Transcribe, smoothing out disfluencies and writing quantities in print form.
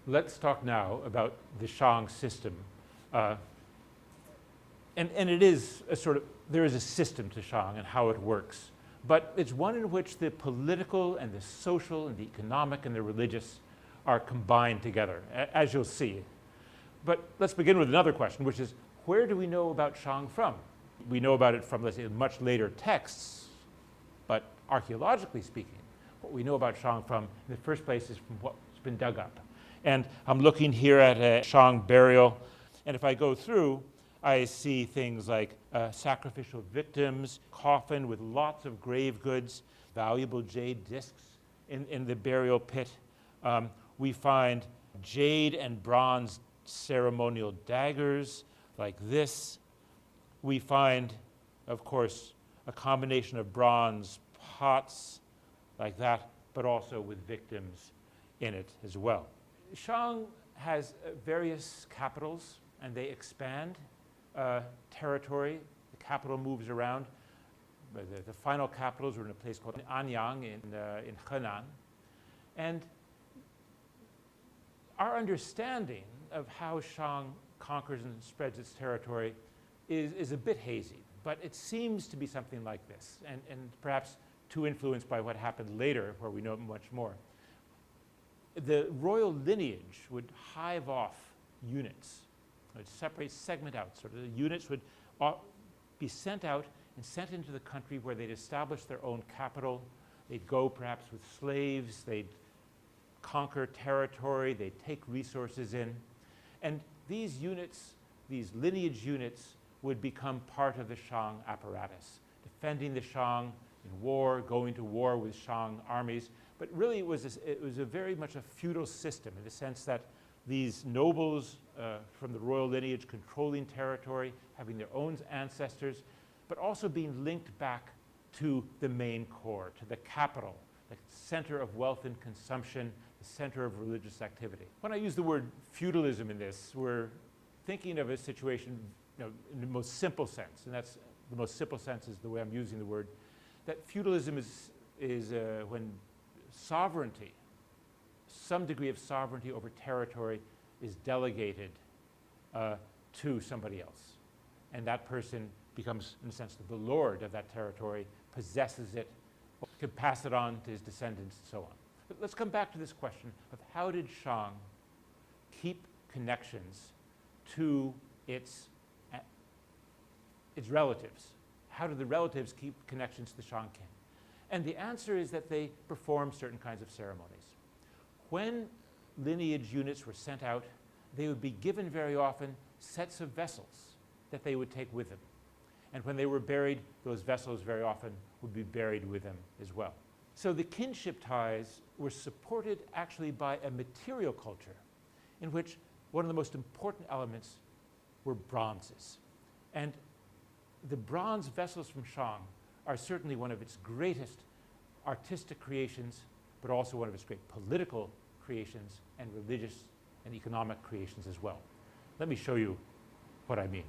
Let's talk now about the Shang system. And it is a sort of, there is a system to Shang and how it works. But it's one in which the political and the social and the economic and the religious are combined together, as you'll see. But let's begin with another question, which is, where do we know about Shang from? We know about it from, let's say, much later texts, but archaeologically speaking, what we know about Shang from, in the first place, is from what's been dug up. And I'm looking here at a Shang burial, and if I go through, I see things like sacrificial victims, coffin with lots of grave goods, valuable jade discs in the burial pit. We find jade and bronze ceremonial daggers like this. We find, of course, a combination of bronze pots like that, but also with victims in it as well. Shang has various capitals, and they expand territory. The capital moves around. The final capitals were in a place called Anyang in Henan. And our understanding of how Shang conquers and spreads its territory is a bit hazy, but it seems to be something like this, and perhaps too influenced by what happened later, where we know much more. The royal lineage would hive off units. It would separate, segment out. So the units would be sent out and sent into the country where they'd establish their own capital. They'd go perhaps with slaves. They'd conquer territory. They'd take resources in. And these units, these lineage units, would become part of the Shang apparatus, defending the Shang in war, going to war with Shang armies. But really it was a very much a feudal system in the sense that these nobles from the royal lineage controlling territory, having their own ancestors, but also being linked back to the main core, to the capital, the center of wealth and consumption, the center of religious activity. When I use the word feudalism in this, we're thinking of a situation, in the most simple sense, and that's the most simple sense is the way I'm using the word, that feudalism is when sovereignty, some degree of sovereignty over territory is delegated to somebody else. And that person becomes, in a sense, the lord of that territory, possesses it, can pass it on to his descendants, and so on. But let's come back to this question of how did Shang keep connections to its relatives? How did the relatives keep connections to the Shang king? And the answer is that they performed certain kinds of ceremonies. When lineage units were sent out, they would be given very often sets of vessels that they would take with them. And when they were buried, those vessels very often would be buried with them as well. So the kinship ties were supported actually by a material culture in which one of the most important elements were bronzes. And the bronze vessels from Shang are certainly one of its greatest artistic creations, but also one of its great political creations and religious and economic creations as well. Let me show you what I mean.